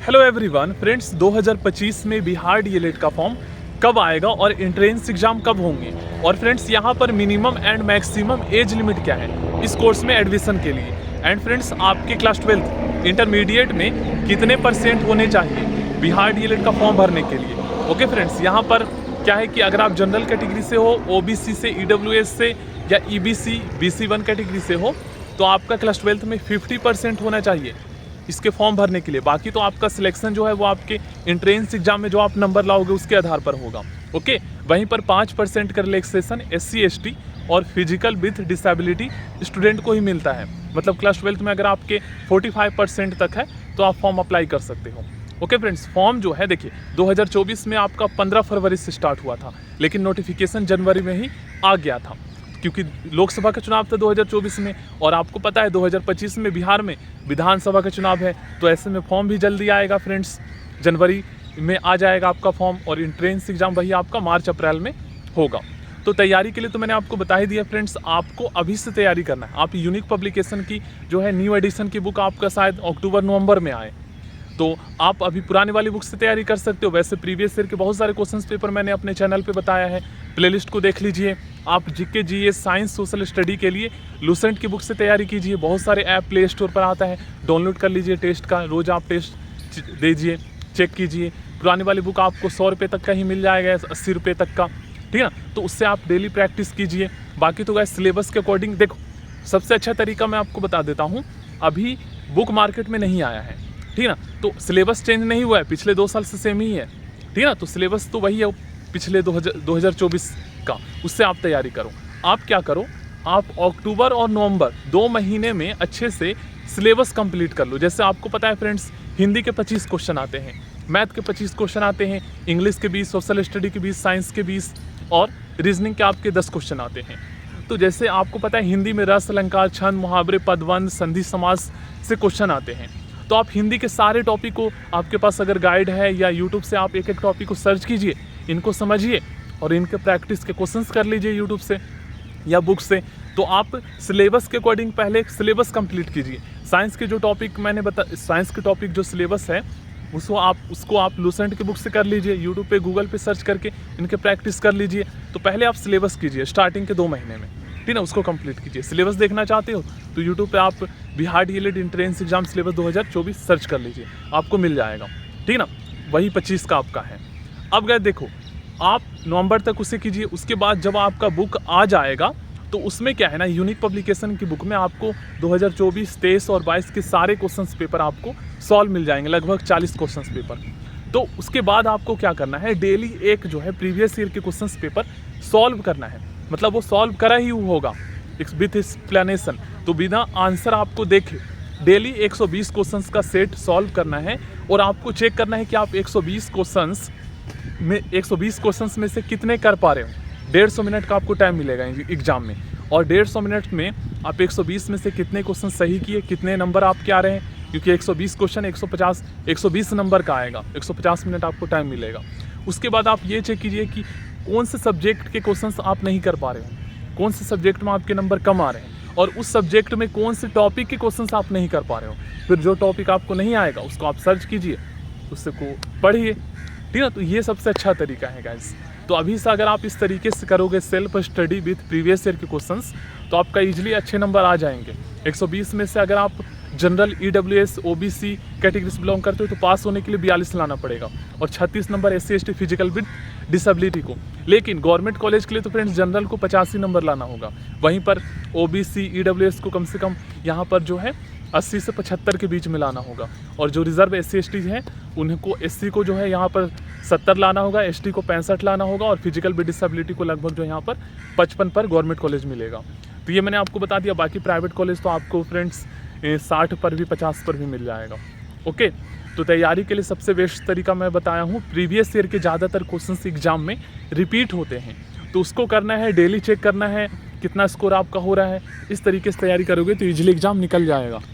Hello everyone friends, 2025 में Bihar DElEd का form कब आएगा और एंट्रेंस एग्जाम कब होंगे। और फ्रेंड्स यहाँ पर minimum and maximum age limit क्या है इस कोर्स में एडमिशन के लिए। एंड फ्रेंड्स आपके क्लास 12 इंटरमीडिएट में कितने % होने चाहिए बिहार डीएलएड का फॉर्म भरने के लिए। ओके फ्रेंड्स, यहाँ पर क्या है कि अगर आप जनरल कैटेगरी से हो, ओबीसी से, ईडब्ल्यूएस से या ईबीसी BC1 कैटेगरी से हो तो आपका क्लास 12 में 50% होना चाहिए इसके फॉर्म भरने के लिए। बाकी तो आपका सिलेक्शन जो है वो आपके एंट्रेंस एग्जाम में जो आप नंबर लाओगे उसके आधार पर होगा। ओके, वहीं पर 5% का रिलैक्सेशन SC ST और फिजिकल विथ डिसेबिलिटी स्टूडेंट को ही मिलता है। मतलब क्लास 12 में अगर आपके 45% तक है तो आप फॉर्म अप्लाई कर सकते हो। ओके फ्रेंड्स, फॉर्म जो है देखिए 2024 में आपका 15 फरवरी से स्टार्ट हुआ था, लेकिन नोटिफिकेशन जनवरी में ही आ गया था क्योंकि लोकसभा का चुनाव था 2024 में, और आपको पता है 2025 में बिहार में विधानसभा का चुनाव है। तो ऐसे में फॉर्म भी जल्दी आएगा फ्रेंड्स, जनवरी में आ जाएगा आपका फॉर्म, और एंट्रेंस एग्जाम वही आपका मार्च अप्रैल में होगा। तो तैयारी के लिए तो मैंने आपको बता ही दिया फ्रेंड्स, आपको अभी से तैयारी करना है। आप यूनिक पब्लिकेशन की जो है न्यू एडिशन की बुक आपका शायद अक्टूबर-नवंबर में आए, तो आप अभी पुराने वाली बुक से तैयारी कर सकते हो। वैसे प्रीवियस ईयर के बहुत सारे क्वेश्चंस पेपर मैंने अपने चैनल पे बताया है, प्लेलिस्ट को देख लीजिए। आप GK GS science social study के लिए लूसेंट की बुक से तैयारी कीजिए। बहुत सारे ऐप प्ले स्टोर पर आता है, डाउनलोड कर लीजिए टेस्ट का, रोज़ आप टेस्ट दीजिए, चेक कीजिए। पुरानी वाली बुक आपको 100 रुपये तक का ही मिल जाएगा, 80 रुपये तक का, ठीक है ना। तो उससे आप डेली प्रैक्टिस कीजिए। बाकी तो गाइस सिलेबस के अकॉर्डिंग देखो, सबसे अच्छा तरीका मैं आपको बता देता हूँ, अभी बुक मार्केट में नहीं आया है, ठीक है ना। तो सिलेबस चेंज नहीं हुआ है, पिछले 2 साल से सेम ही है, ठीक है ना। तो सिलेबस तो वही है पिछले 2024 का, उससे आप तैयारी करो। आप क्या करो, आप अक्टूबर और नवंबर 2 महीने में अच्छे से सिलेबस कंप्लीट कर लो। जैसे आपको पता है फ्रेंड्स, हिंदी के 25 क्वेश्चन आते हैं, मैथ के 25 क्वेश्चन आते हैं, इंग्लिश के 20, सोशल स्टडी के 20, साइंस के 20 और रीजनिंग के आपके 10 क्वेश्चन आते हैं। तो जैसे आपको पता है हिंदी में रस, अलंकार, छंद, मुहावरे, पदबंध, संधि, समास से क्वेश्चन आते हैं। तो आप हिंदी के सारे टॉपिक को, आपके पास अगर गाइड है या यूट्यूब से आप एक एक टॉपिक को सर्च कीजिए, इनको समझिए और इनके प्रैक्टिस के क्वेश्चंस कर लीजिए यूट्यूब से या बुक से। तो आप सिलेबस के अकॉर्डिंग पहले सिलेबस कंप्लीट कीजिए। साइंस के जो टॉपिक मैंने साइंस के टॉपिक जो सिलेबस है उसको आप लूसेंट की बुक से कर लीजिए, यूट्यूब पे गूगल पे सर्च करके इनके प्रैक्टिस कर लीजिए। तो पहले आप सिलेबस कीजिए स्टार्टिंग के 2 महीने में, ठीक है, उसको कंप्लीट कीजिए। सिलेबस देखना चाहते हो तो यूट्यूब पे आप Bihar DElEd entrance exam syllabus 2024 search कर लीजिए, आपको मिल जाएगा, ठीक ना। वही 25 का आपका है। अब गए देखो, आप नवंबर तक उसे कीजिए। उसके बाद जब आपका बुक आ जाएगा तो उसमें क्या है ना, यूनिक पब्लिकेशन की बुक में आपको 2024, 23 और 22 के सारे क्वेश्चंस पेपर आपको सॉल्व मिल जाएंगे, लगभग 40 क्वेश्चंस पेपर। तो उसके बाद आपको क्या करना है, डेली एक जो है प्रीवियस ईयर के क्वेश्चंस पेपर सॉल्व करना है। मतलब वो सॉल्व करा ही होगा विथ एक्सप्लेनेशन, तो बिना आंसर आपको देखे डेली 120 क्वेश्चंस का सेट सॉल्व करना है। और आपको चेक करना है कि आप 120 क्वेश्चंस में से कितने कर पा रहे हो। 150 मिनट का आपको टाइम मिलेगा एग्जाम में, और 150 मिनट में आप 120 में से कितने क्वेश्चन सही किए, कितने नंबर आपके आ रहे हैं, क्योंकि 120 क्वेश्चन 120 नंबर का आएगा, 150 मिनट आपको टाइम मिलेगा। उसके बाद आप ये चेक कीजिए कि कौन से सब्जेक्ट के क्वेश्चंस आप नहीं कर पा रहे हो, कौन से सब्जेक्ट में आपके नंबर कम आ रहे हैं, और उस सब्जेक्ट में कौन से टॉपिक के क्वेश्चंस आप नहीं कर पा रहे हो। फिर जो टॉपिक आपको नहीं आएगा उसको आप सर्च कीजिए, उससे को पढ़िए, ठीक है। तो ये सबसे अच्छा तरीका है गाइस। तो अभी से अगर आप इस तरीके से करोगे self study with previous year के क्वेश्चंस, तो आपका इजीली अच्छे नंबर आ जाएंगे। 120 में से अगर आप जनरल, ईडब्ल्यूएस, ओबीसी कैटेगरी से बिलोंग करते हो तो पास होने के लिए 42 लाना पड़ेगा, और 36 number SC ST physical with disability को। लेकिन गवर्नमेंट कॉलेज के लिए तो फ्रेंड्स जनरल को 85 नंबर लाना होगा, वहीं पर ओबीसी, ईडब्ल्यूएस को कम से कम यहाँ पर जो है 80 से 75 के बीच में लाना होगा, और जो रिजर्व SC ST हैं उनको, SC को जो है यहाँ पर 70 लाना होगा, ST को 65 लाना होगा, और फिजिकल विद डिसेबिलिटी को लगभग जो यहाँ पर 55 पर गवर्नमेंट कॉलेज मिलेगा। तो ये मैंने आपको बता दिया। बाकी प्राइवेट कॉलेज तो आपको फ्रेंड्स 60 पर भी, 50 पर भी मिल जाएगा। ओके, तो तैयारी के लिए सबसे बेस्ट तरीका मैं बताया हूँ, प्रीवियस ईयर के ज़्यादातर क्वेश्चंस एग्जाम में रिपीट होते हैं, तो उसको करना है, डेली चेक करना है कितना स्कोर आपका हो रहा है। इस तरीके से तैयारी करोगे तो इजीली एग्जाम निकल जाएगा।